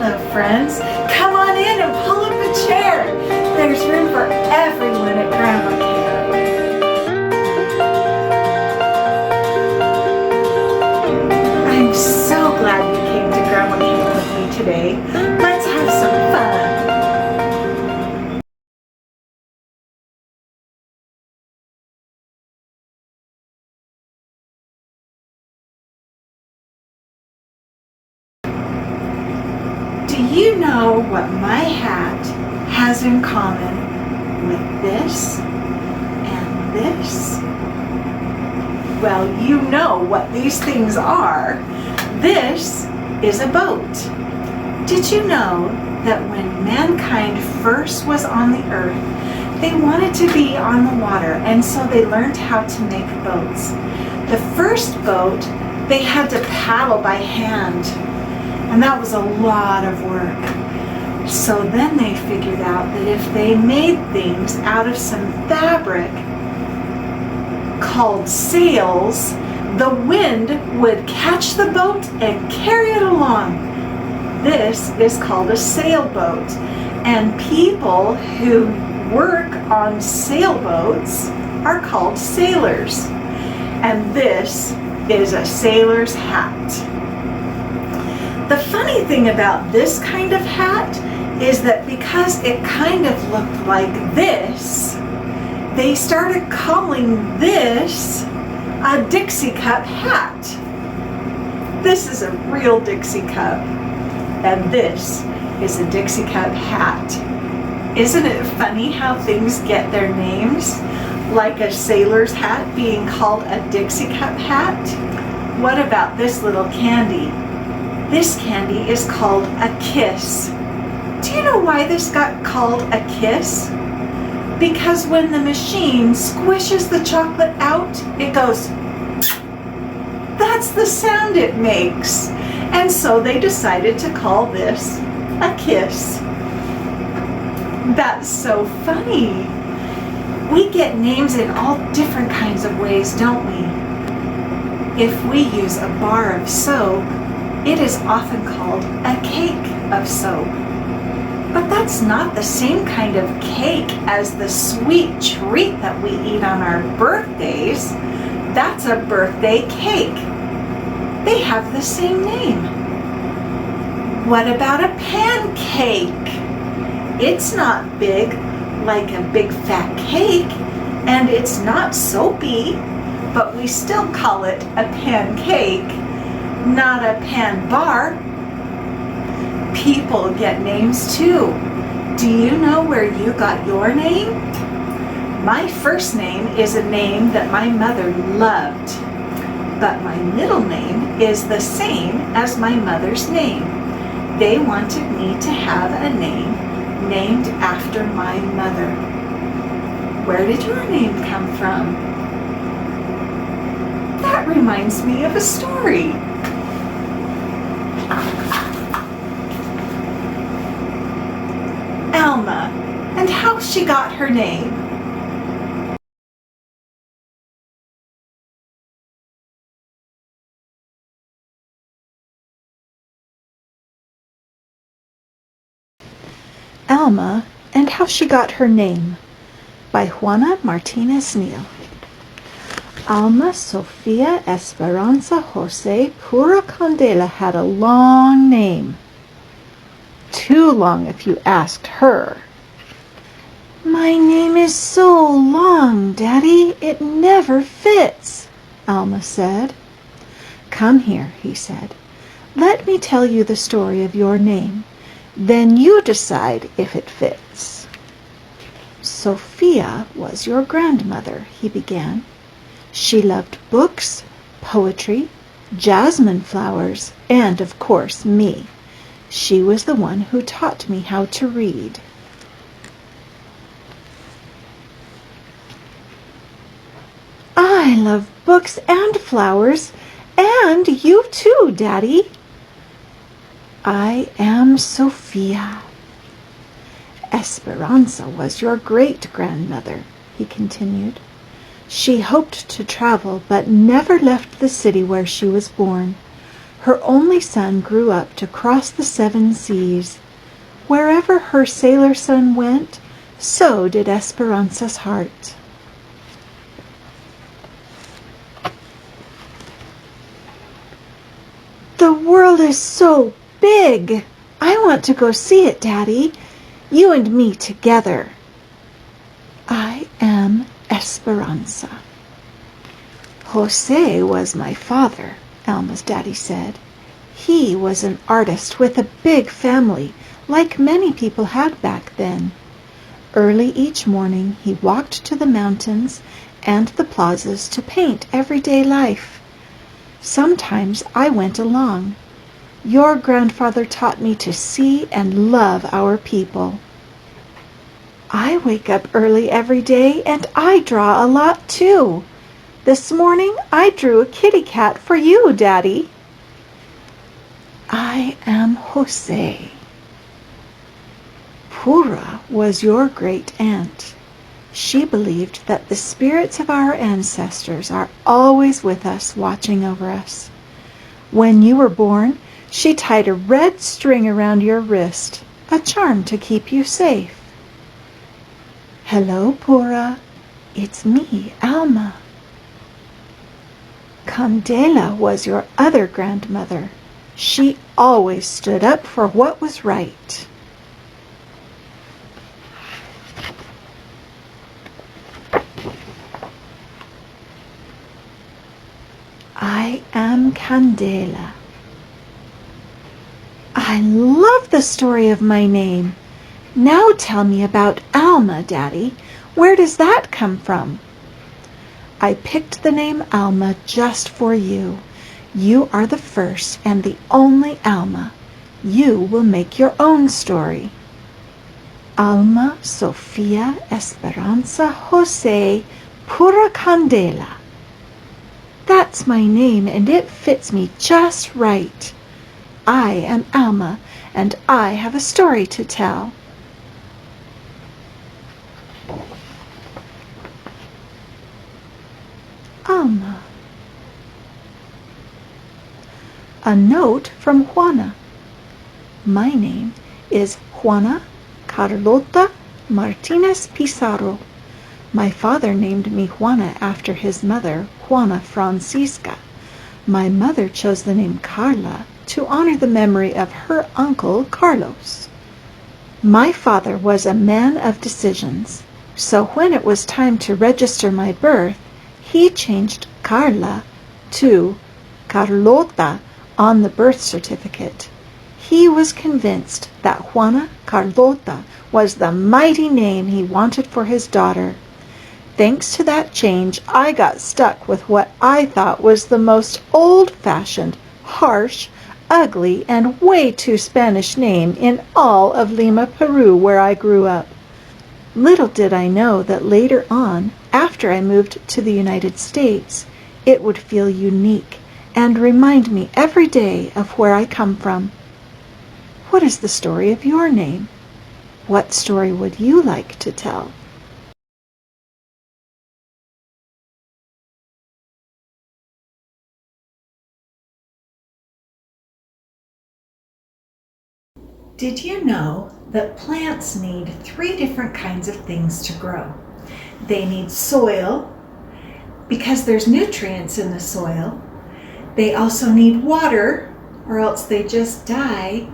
Hello, friends. Come on in and pull up a chair. There's room for everyone at Grandma Camp. I'm so glad you came to Grandma Camp with me today. Let's have some fun. Do you know what my hat has in common with this and this? Well, you know what these things are. This is a boat. Did you know that when mankind first was on the earth, they wanted to be on the water, and so they learned how to make boats. The first boat, they had to paddle by hand, and that was a lot of work. So then they figured out that if they made things out of some fabric called sails, the wind would catch the boat and carry it along. This is called a sailboat, and people who work on sailboats are called sailors. And this is a sailor's hat. The funny thing about this kind of hat is that because it kind of looked like this, they started calling this a Dixie cup hat. This is a real Dixie cup, and this is a Dixie cup hat. Isn't it funny how things get their names? Like a sailor's hat being called a Dixie cup hat? What about this little candy? This candy is called a kiss. Do you know why this got called a kiss? Because when the machine squishes the chocolate out, it goes, that's the sound it makes. And so they decided to call this a kiss. That's so funny. We get names in all different kinds of ways, don't we? If we use a bar of soap, it is often called a cake of soap. But that's not the same kind of cake as the sweet treat that we eat on our birthdays. That's a birthday cake. They have the same name. What about a pancake? It's not big like a big fat cake, and it's not soapy, but we still call it a pancake, not a pan bar. People get names too. Do you know where you got your name? My first name is a name that my mother loved, but my middle name is the same as my mother's name. They wanted me to have a name named after my mother. Where did your name come from? That reminds me of a story. Alma, and how she got her name. Alma and How She Got Her Name by Juana Martinez Neal. Alma Sofia Esperanza Jose Pura Candela had a long name. Too long if you asked her. My name is so long, Daddy, it never fits, Alma said. Come here, he said. Let me tell you the story of your name. Then you decide if it fits. Sophia was your grandmother, he began. She loved books, poetry, jasmine flowers, and, of course, me. She was the one who taught me how to read. I love books and flowers, and you too, Daddy. I am Sophia. Esperanza was your great-grandmother, he continued. She hoped to travel, but never left the city where she was born. Her only son grew up to cross the 7 seas. Wherever her sailor son went, so did Esperanza's heart. The world is so big. I want to go see it, Daddy. You and me together. I am Esperanza. Jose was my father, Alma's daddy said. He was an artist with a big family, like many people had back then. Early each morning he walked to the mountains and the plazas to paint everyday life. Sometimes I went along. Your grandfather taught me to see and love our people. I wake up early every day and I draw a lot too. This morning I drew a kitty cat for you, Daddy. I am Jose. Pura was your great aunt. She believed that the spirits of our ancestors are always with us, watching over us. When you were born, she tied a red string around your wrist, a charm to keep you safe. Hello, Pura. It's me, Alma. Candela was your other grandmother. She always stood up for what was right. I am Candela. I love the story of my name. Now tell me about Alma, Daddy. Where does that come from? I picked the name Alma just for you. You are the first and the only Alma. You will make your own story. Alma, Sofia, Esperanza, Jose, Pura Candela. That's my name and it fits me just right. I am Alma and I have a story to tell. Alma. A note from Juana. My name is Juana Carlota Martinez Pizarro. My father named me Juana after his mother, Juana Francisca. My mother chose the name Carla to honor the memory of her uncle Carlos. My father was a man of decisions, so when it was time to register my birth, he changed Carla to Carlota on the birth certificate. He was convinced that Juana Carlota was the mighty name he wanted for his daughter. Thanks to that change, I got stuck with what I thought was the most old-fashioned, harsh, ugly, and way too Spanish name in all of Lima, Peru, where I grew up. Little did I know that later on, after I moved to the United States, it would feel unique and remind me every day of where I come from. What is the story of your name? What story would you like to tell? Did you know that plants need 3 different kinds of things to grow? They need soil, because there's nutrients in the soil. They also need water, or else they just die.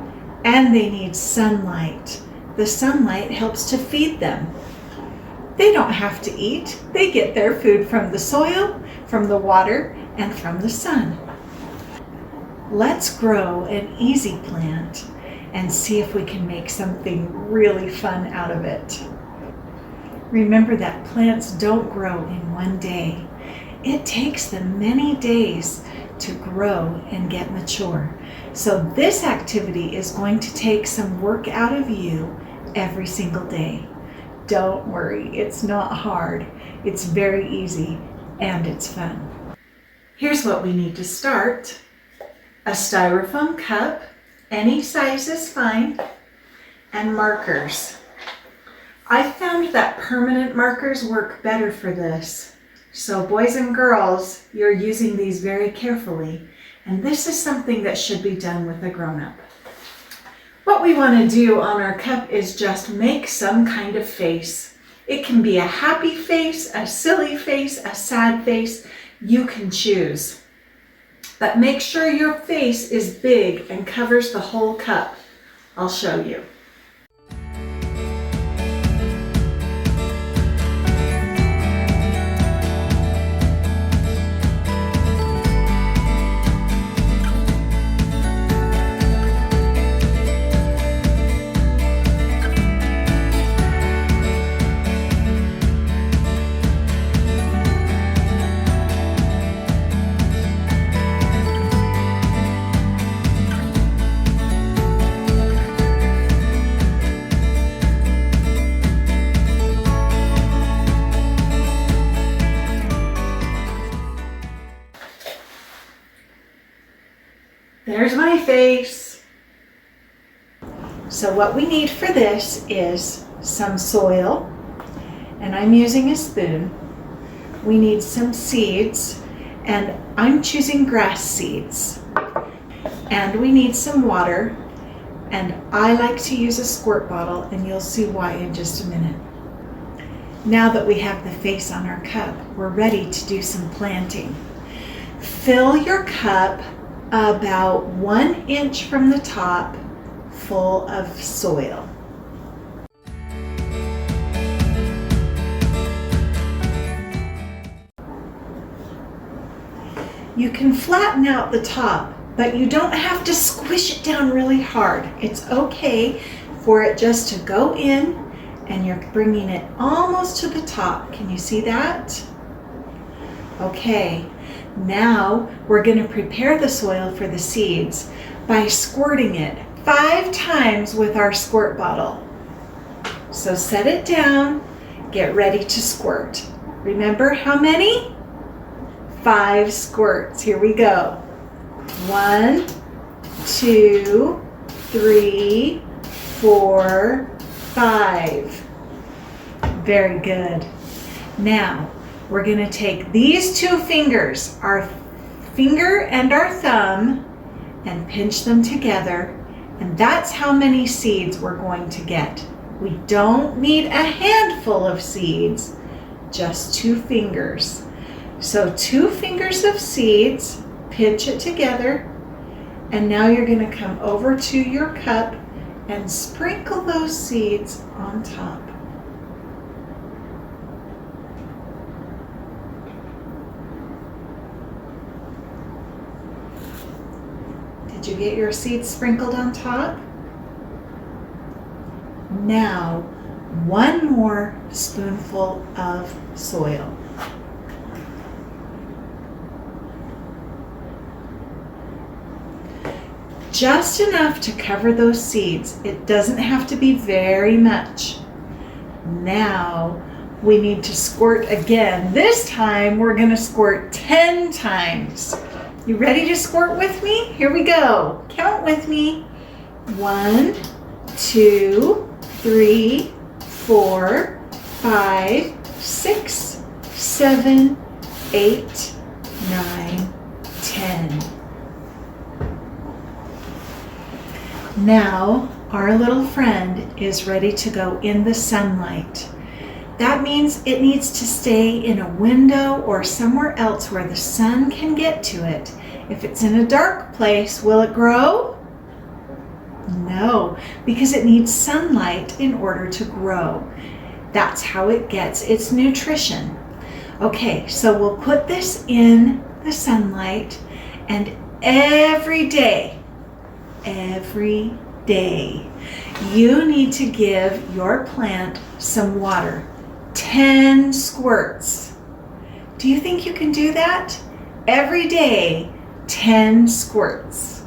And they need sunlight. The sunlight helps to feed them. They don't have to eat. They get their food from the soil, from the water, and from the sun. Let's grow an easy plant and see if we can make something really fun out of it. Remember that plants don't grow in one day. It takes them many days to grow and get mature. So this activity is going to take some work out of you every single day. Don't worry, it's not hard. It's very easy and it's fun. Here's what we need to start. A styrofoam cup, any size is fine, and markers. I found that permanent markers work better for this. So boys and girls, you're using these very carefully. And this is something that should be done with a grown-up. What we want to do on our cup is just make some kind of face. It can be a happy face, a silly face, a sad face. You can choose. But make sure your face is big and covers the whole cup. I'll show you. There's my face. So what we need for this is some soil, and I'm using a spoon. We need some seeds, and I'm choosing grass seeds. And we need some water, and I like to use a squirt bottle, and you'll see why in just a minute. Now that we have the face on our cup, we're ready to do some planting. Fill your cup about 1 inch from the top full of soil. You can flatten out the top, but you don't have to squish it down really hard. It's okay for it just to go in, and you're bringing it almost to the top. Can you see that? Okay. Now we're going to prepare the soil for the seeds by squirting it 5 times with our squirt bottle. So set it down, get ready to squirt. Remember how many? 5 squirts. Here we go. 1, 2, 3, 4, 5. Very good. Now, we're going to take these 2 fingers, our finger and our thumb, and pinch them together. And that's how many seeds we're going to get. We don't need a handful of seeds, just 2 fingers. So 2 fingers of seeds, pinch it together. And now you're going to come over to your cup and sprinkle those seeds on top. Did you get your seeds sprinkled on top? Now, 1 more spoonful of soil. Just enough to cover those seeds. It doesn't have to be very much. Now, we need to squirt again. This time, we're going to squirt 10 times. You ready to squirt with me? Here we go. Count with me. 1, 2, 3, 4, 5, 6, 7, 8, 9, 10. Now, our little friend is ready to go in the sunlight. That means it needs to stay in a window or somewhere else where the sun can get to it. If it's in a dark place, will it grow? No, because it needs sunlight in order to grow. That's how it gets its nutrition. Okay, so we'll put this in the sunlight, and every day, you need to give your plant some water. 10 squirts. Do you think you can do that? Every day, 10 squirts.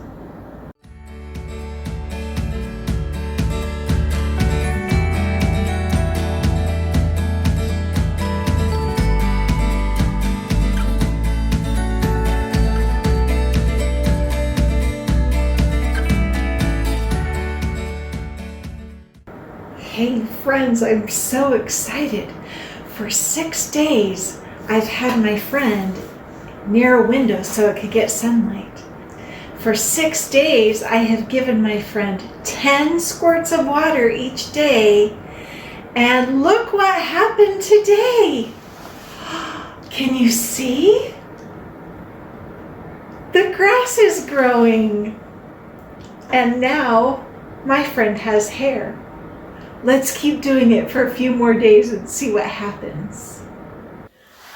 Hey friends, I'm so excited. For 6 days, I've had my friend near a window so it could get sunlight. For 6 days, I have given my friend 10 squirts of water each day. And look what happened today. Can you see? The grass is growing. And now my friend has hair. Let's keep doing it for a few more days and see what happens.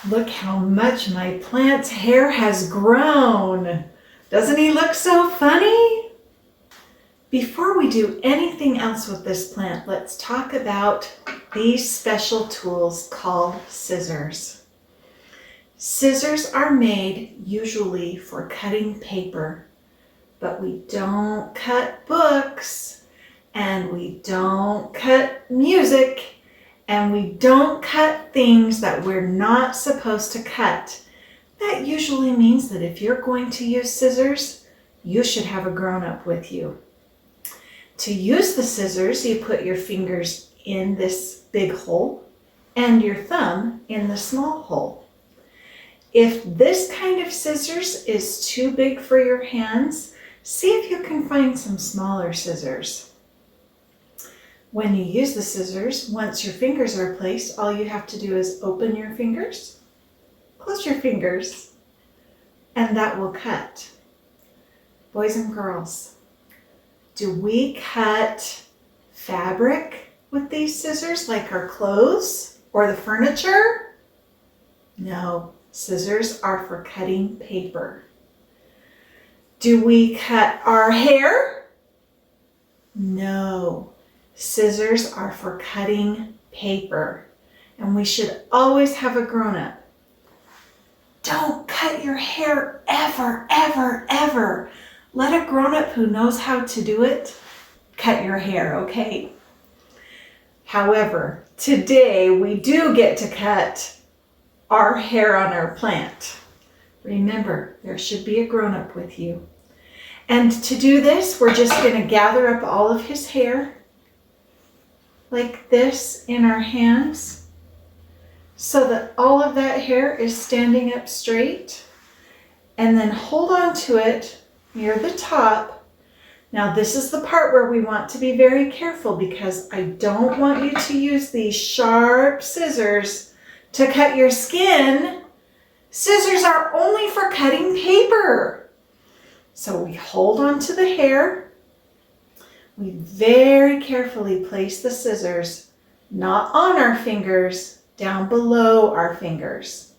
Look how much my plant's hair has grown. Doesn't he look so funny? Before we do anything else with this plant, let's talk about these special tools called scissors. Scissors are made usually for cutting paper, but we don't cut books, and we don't cut music, and we don't cut things that we're not supposed to cut. That usually means that if you're going to use scissors, you should have a grown-up with you. To use the scissors, you put your fingers in this big hole and your thumb in the small hole. If this kind of scissors is too big for your hands, see if you can find some smaller scissors. When you use the scissors, once your fingers are placed, all you have to do is open your fingers, close your fingers, and that will cut. Boys and girls, do we cut fabric with these scissors like our clothes or the furniture? No, scissors are for cutting paper. Do we cut our hair? No. Scissors are for cutting paper, and we should always have a grown-up. Don't cut your hair ever, ever, ever. Let a grown-up who knows how to do it cut your hair, okay? However, today we do get to cut our hair on our plant. Remember, there should be a grown-up with you. And to do this, we're just going to gather up all of his hair like this in our hands so that all of that hair is standing up straight, and then hold on to it near the top. Now this is the part where we want to be very careful because I don't want you to use these sharp scissors to cut your skin. Scissors are only for cutting paper. So we hold on to the hair. We very carefully place the scissors, not on our fingers, down below our fingers.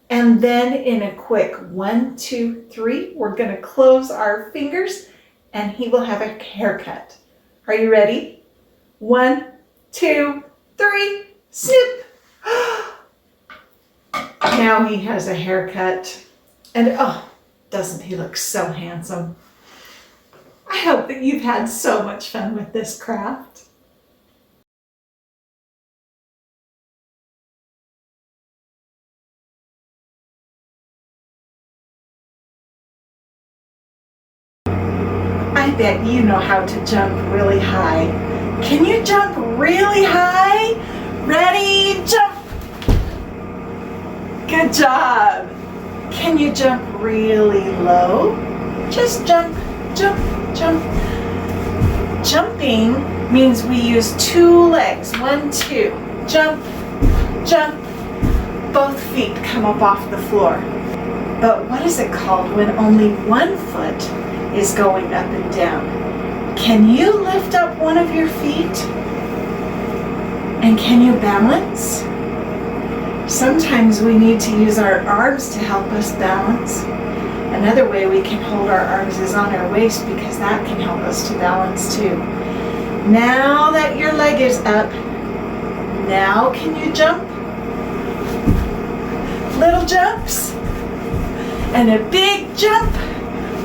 And then in a quick 1, 2, 3, we're going to close our fingers and he will have a haircut. Are you ready? 1, 2, 3, snip. Now he has a haircut. And oh, doesn't he look so handsome? I hope that you've had so much fun with this craft. I bet you know how to jump really high. Can you jump really high? Ready, jump! Good job. Can you jump really low? Just jump, jump, jump. Jumping means we use 2 legs. 1, 2. Jump, jump. Both feet come up off the floor. But what is it called when only 1 foot is going up and down? Can you lift up one of your feet? And can you balance? Sometimes we need to use our arms to help us balance. Another way we can hold our arms is on our waist because that can help us to balance too. Now that your leg is up, now can you jump? Little jumps and a big jump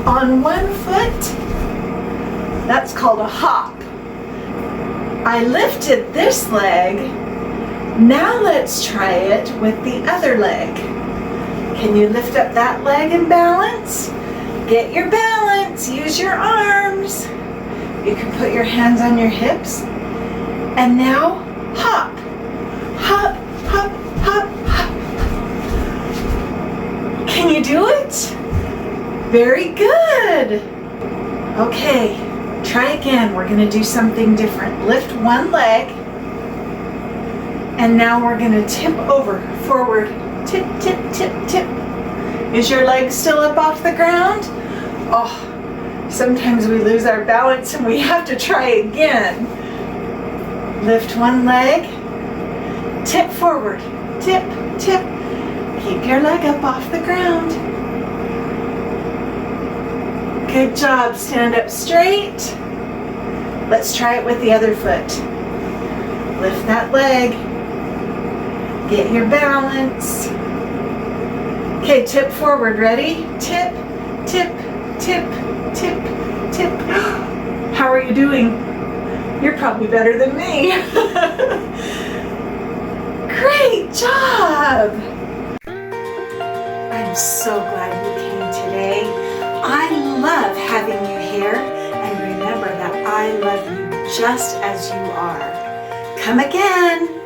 on 1 foot. That's called a hop. I lifted this leg. Now let's try it with the other leg. Can you lift up that leg and balance? Get your balance, use your arms. You can put your hands on your hips. And now hop, hop, hop, hop, hop. Can you do it? Very good. Okay, try again. We're gonna do something different. Lift one leg, and now we're gonna tip over, forward, tip, tip, tip, tip. Is your leg still up off the ground? Oh, sometimes we lose our balance and we have to try again. Lift one leg, tip forward, tip, tip. Keep your leg up off the ground. Good job, stand up straight. Let's try it with the other foot. Lift that leg, get your balance. Okay, tip forward, ready? Tip, tip, tip, tip, tip. How are you doing? You're probably better than me. Great job! I'm so glad you came today. I love having you here, and remember that I love you just as you are. Come again.